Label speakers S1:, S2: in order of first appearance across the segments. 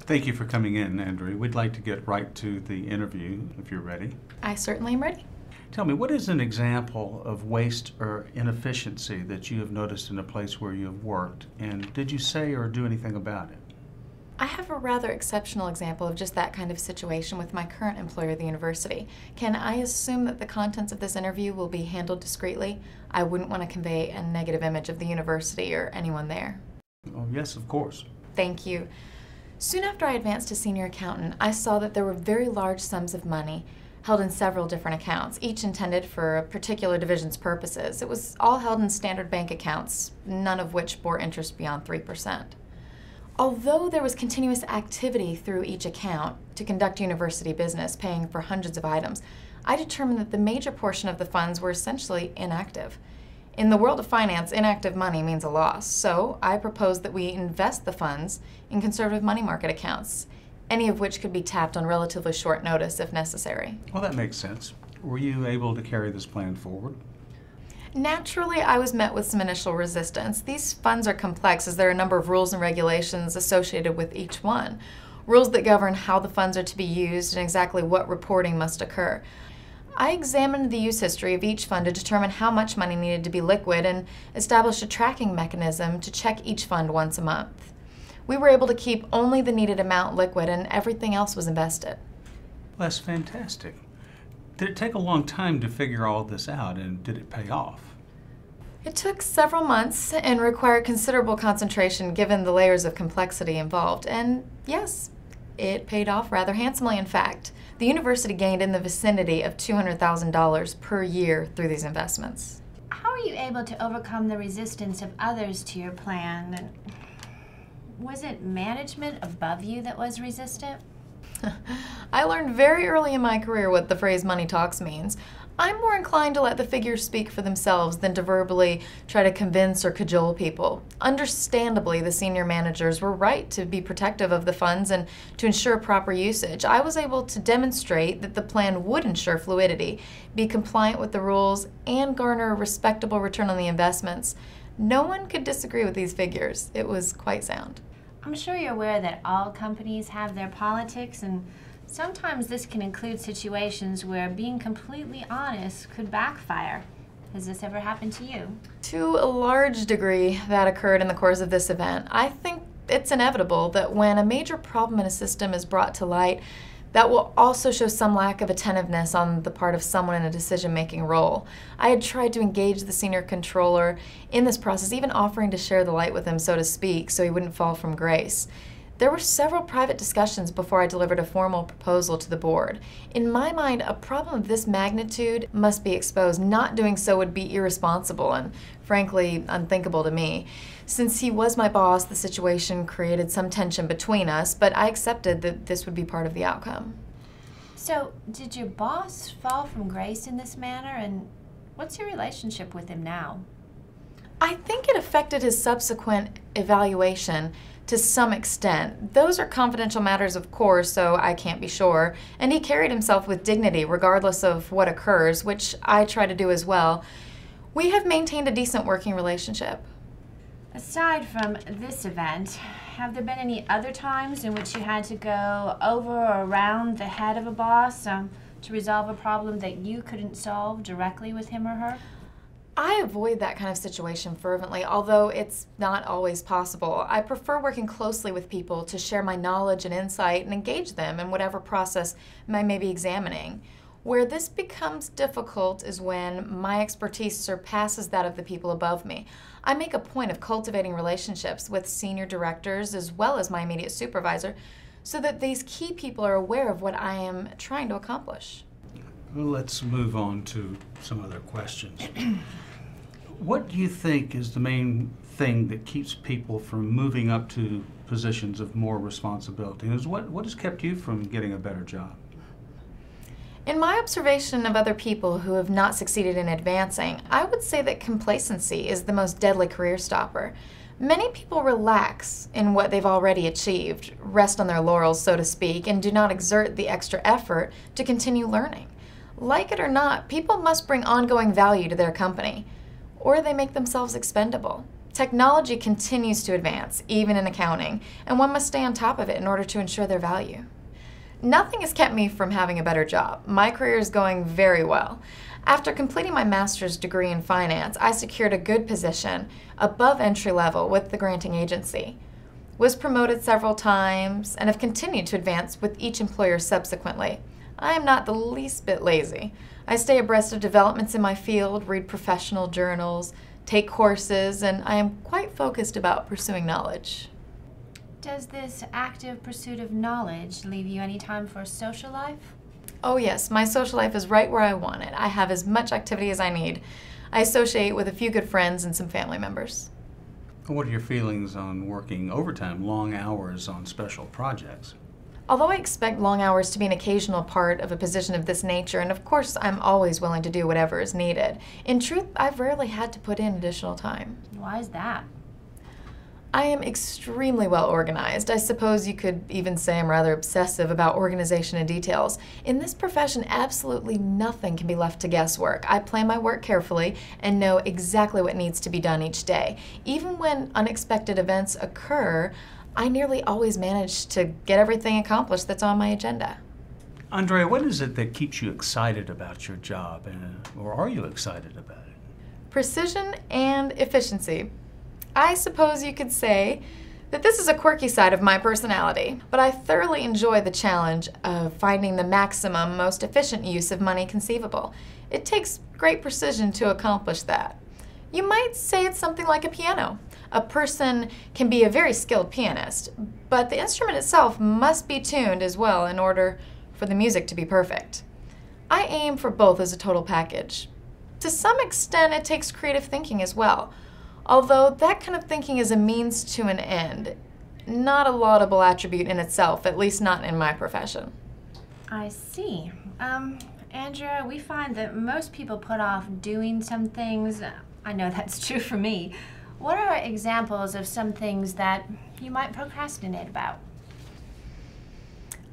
S1: Thank you for coming in, Andrew. We'd like to get right to the interview, if you're ready.
S2: I certainly am ready.
S1: Tell me, what is an example of waste or inefficiency that you have noticed in a place where you have worked, and did you say or do anything about it?
S2: I have a rather exceptional example of just that kind of situation with my current employer, the university. Can I assume that the contents of this interview will be handled discreetly? I wouldn't want to convey a negative image of the university or anyone there.
S1: Oh, yes, of course.
S2: Thank you. Soon after I advanced to senior accountant, I saw that there were very large sums of money held in several different accounts, each intended for a particular division's purposes. It was all held in standard bank accounts, none of which bore interest beyond 3%. Although there was continuous activity through each account to conduct university business, paying for hundreds of items, I determined that the major portion of the funds were essentially inactive. In the world of finance, inactive money means a loss, so I proposed that we invest the funds in conservative money market accounts, any of which could be tapped on relatively short notice if necessary.
S1: Well, that makes sense. Were you able to carry this plan forward?
S2: Naturally, I was met with some initial resistance. These funds are complex as there are a number of rules and regulations associated with each one. Rules that govern how the funds are to be used and exactly what reporting must occur. I examined the use history of each fund to determine how much money needed to be liquid and established a tracking mechanism to check each fund once a month. We were able to keep only the needed amount liquid and everything else was invested.
S1: Well, that's fantastic. Did it take a long time to figure all this out, and did it pay off?
S2: It took several months and required considerable concentration given the layers of complexity involved. And yes, it paid off rather handsomely, in fact. The university gained in the vicinity of $200,000 per year through these investments.
S3: How are you able to overcome the resistance of others to your plan? And was it management above you that was resistant?
S2: I learned very early in my career what the phrase money talks means. I'm more inclined to let the figures speak for themselves than to verbally try to convince or cajole people. Understandably, the senior managers were right to be protective of the funds and to ensure proper usage. I was able to demonstrate that the plan would ensure fluidity, be compliant with the rules, and garner a respectable return on the investments. No one could disagree with these figures. It was quite sound.
S3: I'm sure you're aware that all companies have their politics, and sometimes this can include situations where being completely honest could backfire. Has this ever happened to you?
S2: To a large degree, that occurred in the course of this event. I think it's inevitable that when a major problem in a system is brought to light, that will also show some lack of attentiveness on the part of someone in a decision-making role. I had tried to engage the senior controller in this process, even offering to share the light with him, so to speak, so he wouldn't fall from grace. There were several private discussions before I delivered a formal proposal to the board. In my mind, a problem of this magnitude must be exposed. Not doing so would be irresponsible and, frankly, unthinkable to me. Since he was my boss, the situation created some tension between us, but I accepted that this would be part of the outcome.
S3: So, did your boss fall from grace in this manner, and what's your relationship with him now?
S2: I think it affected his subsequent evaluation to some extent. Those are confidential matters, of course, so I can't be sure. And he carried himself with dignity, regardless of what occurs, which I try to do as well. We have maintained a decent working relationship.
S3: Aside from this event, have there been any other times in which you had to go over or around the head of a boss to resolve a problem that you couldn't solve directly with him or her?
S2: I avoid that kind of situation fervently, although it's not always possible. I prefer working closely with people to share my knowledge and insight and engage them in whatever process I may be examining. Where this becomes difficult is when my expertise surpasses that of the people above me. I make a point of cultivating relationships with senior directors as well as my immediate supervisor so that these key people are aware of what I am trying to accomplish.
S1: Well, let's move on to some other questions. What do you think is the main thing that keeps people from moving up to positions of more responsibility? And what has kept you from getting a better job?
S2: In my observation of other people who have not succeeded in advancing, I would say that complacency is the most deadly career stopper. Many people relax in what they've already achieved, rest on their laurels, so to speak, and do not exert the extra effort to continue learning. Like it or not, people must bring ongoing value to their company, or they make themselves expendable. Technology continues to advance, even in accounting, and one must stay on top of it in order to ensure their value. Nothing has kept me from having a better job. My career is going very well. After completing my master's degree in finance, I secured a good position above entry level with the granting agency, was promoted several times, and have continued to advance with each employer subsequently. I am not the least bit lazy. I stay abreast of developments in my field, read professional journals, take courses, and I am quite focused about pursuing knowledge.
S3: Does this active pursuit of knowledge leave you any time for social life?
S2: Oh yes, my social life is right where I want it. I have as much activity as I need. I associate with a few good friends and some family members.
S1: What are your feelings on working overtime, long hours on special projects?
S2: Although I expect long hours to be an occasional part of a position of this nature, and of course I'm always willing to do whatever is needed, in truth, I've rarely had to put in additional time.
S3: Why is that?
S2: I am extremely well organized. I suppose you could even say I'm rather obsessive about organization and details. In this profession, absolutely nothing can be left to guesswork. I plan my work carefully and know exactly what needs to be done each day. Even when unexpected events occur, I nearly always manage to get everything accomplished that's on my agenda.
S1: Andrea, what is it that keeps you excited about your job, or are you excited about it?
S2: Precision and efficiency. I suppose you could say that this is a quirky side of my personality, but I thoroughly enjoy the challenge of finding the maximum, most efficient use of money conceivable. It takes great precision to accomplish that. You might say it's something like a piano. A person can be a very skilled pianist, but the instrument itself must be tuned as well in order for the music to be perfect. I aim for both as a total package. To some extent, it takes creative thinking as well, although that kind of thinking is a means to an end, not a laudable attribute in itself, at least not in my profession.
S3: I see. Andrea, we find that most people put off doing some things. I know that's true for me. What are examples of some things that you might procrastinate about?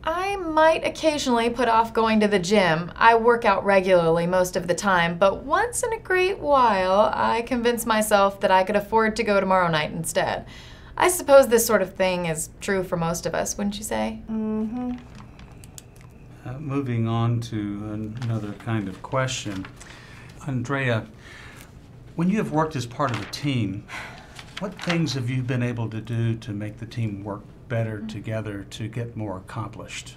S2: I might occasionally put off going to the gym. I work out regularly most of the time, but once in a great while, I convince myself that I could afford to go tomorrow night instead. I suppose this sort of thing is true for most of us, wouldn't you say?
S3: Mm-hmm.
S1: Moving on to another kind of question. Andrea, when you have worked as part of a team, what things have you been able to do to make the team work better together to get more accomplished?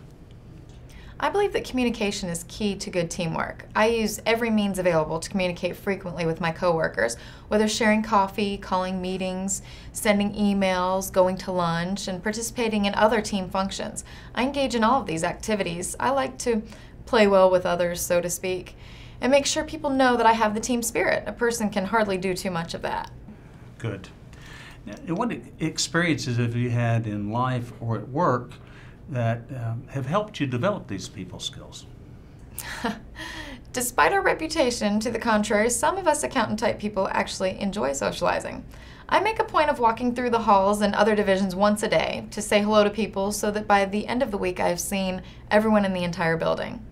S2: I believe that communication is key to good teamwork. I use every means available to communicate frequently with my coworkers, whether sharing coffee, calling meetings, sending emails, going to lunch, and participating in other team functions. I engage in all of these activities. I like to play well with others, so to speak, and make sure people know that I have the team spirit. A person can hardly do too much of that.
S1: Good. Now, what experiences have you had in life or at work that have helped you develop these people skills?
S2: Despite our reputation to the contrary, some of us accountant-type people actually enjoy socializing. I make a point of walking through the halls and other divisions once a day to say hello to people so that by the end of the week I've seen everyone in the entire building.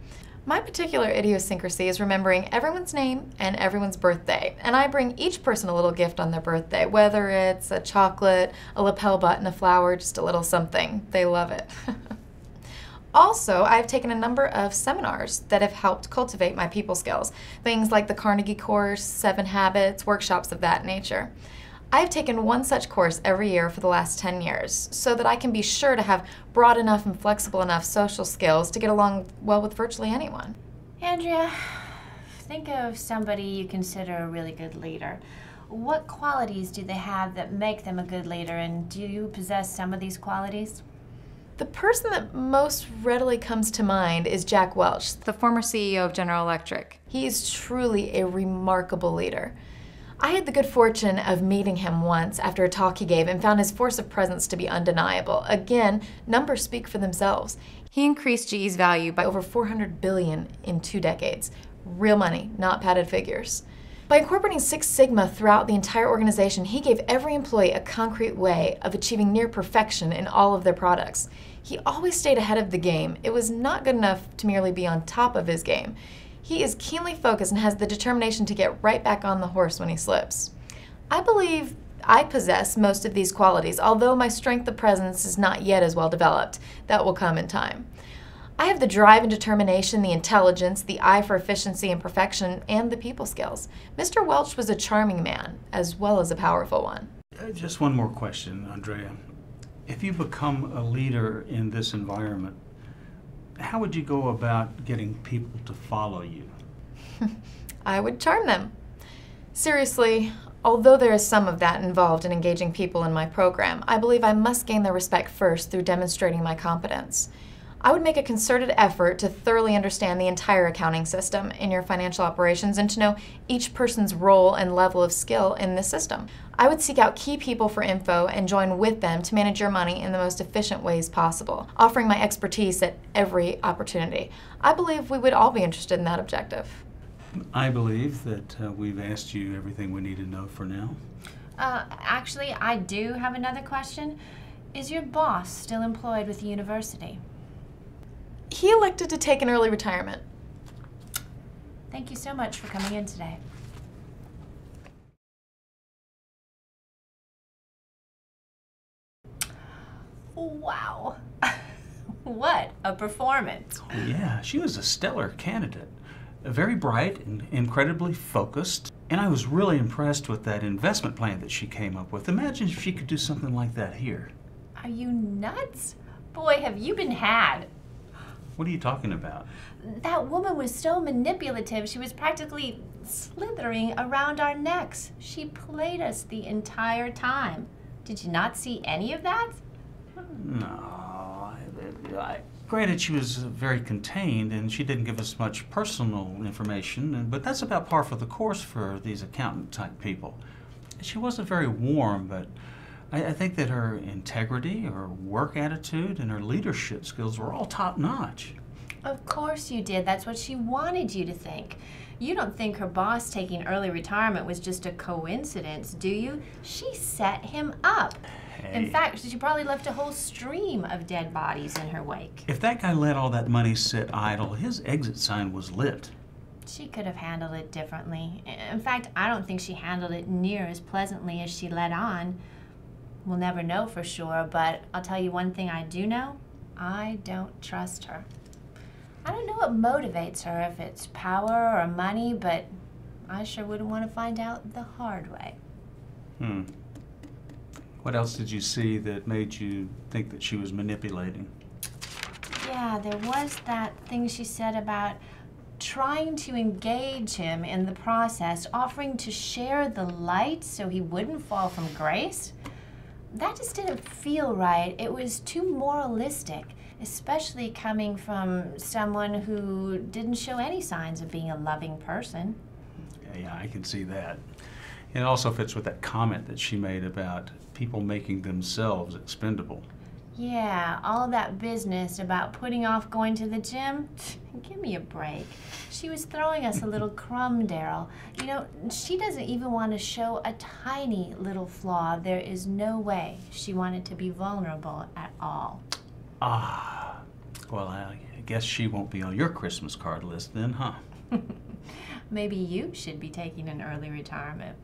S2: My particular idiosyncrasy is remembering everyone's name and everyone's birthday, and I bring each person a little gift on their birthday, whether it's a chocolate, a lapel button, a flower, just a little something. They love it. Also, I've taken a number of seminars that have helped cultivate my people skills, things like the Carnegie course, 7 Habits, workshops of that nature. I've taken one such course every year for the last 10 years so that I can be sure to have broad enough and flexible enough social skills to get along well with virtually anyone.
S3: Andrea, think of somebody you consider a really good leader. What qualities do they have that make them a good leader, and do you possess some of these qualities?
S2: The person that most readily comes to mind is Jack Welch, the former CEO of General Electric. He is truly a remarkable leader. I had the good fortune of meeting him once after a talk he gave and found his force of presence to be undeniable. Again, numbers speak for themselves. He increased GE's value by over $400 billion in 2 decades. Real money, not padded figures. By incorporating Six Sigma throughout the entire organization, he gave every employee a concrete way of achieving near perfection in all of their products. He always stayed ahead of the game. It was not good enough to merely be on top of his game. He is keenly focused and has the determination to get right back on the horse when he slips. I believe I possess most of these qualities, although my strength of presence is not yet as well developed. That will come in time. I have the drive and determination, the intelligence, the eye for efficiency and perfection, and the people skills. Mr. Welch was a charming man, as well as a powerful one.
S1: Just one more question, Andrea. If you become a leader in this environment, how would you go about getting people to follow you?
S2: I would charm them. Seriously, although there is some of that involved in engaging people in my program, I believe I must gain their respect first through demonstrating my competence. I would make a concerted effort to thoroughly understand the entire accounting system in your financial operations and to know each person's role and level of skill in the system. I would seek out key people for info and join with them to manage your money in the most efficient ways possible, offering my expertise at every opportunity. I believe we would all be interested in that objective.
S1: I believe that we've asked you everything we need to know for now.
S3: Actually, I do have another question. Is your boss still employed with the university?
S2: He elected to take an early retirement.
S3: Thank you so much for coming in today. Wow. What a performance.
S1: Oh, yeah, she was a stellar candidate. Very bright and incredibly focused. And I was really impressed with that investment plan that she came up with. Imagine if she could do something like that here.
S3: Are you nuts? Boy, have you been had.
S1: What are you talking about?
S3: That woman was so manipulative, she was practically slithering around our necks. She played us the entire time. Did you not see any of that?
S1: No. Granted, she was very contained and she didn't give us much personal information, but that's about par for the course for these accountant-type people. She wasn't very warm, but I think that her integrity, her work attitude, and her leadership skills were all top-notch.
S3: Of course you did. That's what she wanted you to think. You don't think her boss taking early retirement was just a coincidence, do you? She set him up.
S1: Hey.
S3: In fact, she probably left a whole stream of dead bodies in her wake.
S1: If that guy let all that money sit idle, his exit sign was lit.
S3: She could have handled it differently. In fact, I don't think she handled it near as pleasantly as she let on. We'll never know for sure, but I'll tell you one thing I do know. I don't trust her. I don't know what motivates her, if it's power or money, but I sure wouldn't want to find out the hard way.
S1: What else did you see that made you think that she was manipulating?
S3: Yeah, there was that thing she said about trying to engage him in the process, offering to share the light so he wouldn't fall from grace. That just didn't feel right. It was too moralistic, especially coming from someone who didn't show any signs of being a loving person.
S1: Yeah, I can see that. And it also fits with that comment that she made about people making themselves expendable.
S3: Yeah, all that business about putting off going to the gym, give me a break. She was throwing us a little crumb, Daryl. You know, she doesn't even want to show a tiny little flaw. There is no way she wanted to be vulnerable at all.
S1: Ah, well, I guess she won't be on your Christmas card list then, huh?
S3: Maybe you should be taking an early retirement.